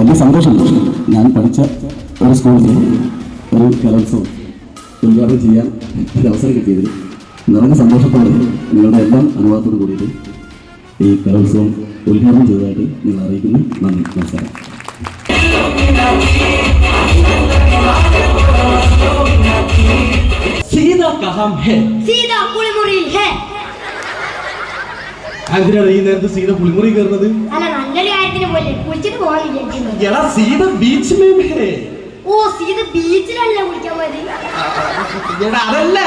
വലിയ സന്തോഷമുണ്ട്. ഞാൻ പഠിച്ച ഒരു സ്കൂളിൽ ഒരു കലോത്സവം ഉദ്ഘാടനം ചെയ്യാൻ ഒരു അവസരം കിട്ടിയതിൽ നിറഞ്ഞ സന്തോഷത്തോടെ നിങ്ങളുടെ എല്ലാം അനുവാദത്തോടു കൂടിയിട്ട് ഈ കലോത്സവം ഉദ്ഘാടനം ചെയ്തതായിട്ട് നിങ്ങൾ അറിയിക്കുന്നു. നന്ദി, നമസ്കാരം. सीधा कहाँ है? सीधा पुलिमुरी है. എന്തിനാണ് ഈ നേരത്തെ സീത പുളിമുറി കയറുന്നത്? അല്ല, നല്ലൊരു കാര്യത്തിന് പോലെ കുളിച്ചിട്ട് പോകാൻ വിചാരിക്കുന്നത്. എടാ സീത ബീച്ച് മേം ഹേ. ഓ, സീത ബീച്ചിലല്ല കുളിക്കാൻ പോയത്. എടാ അതല്ല.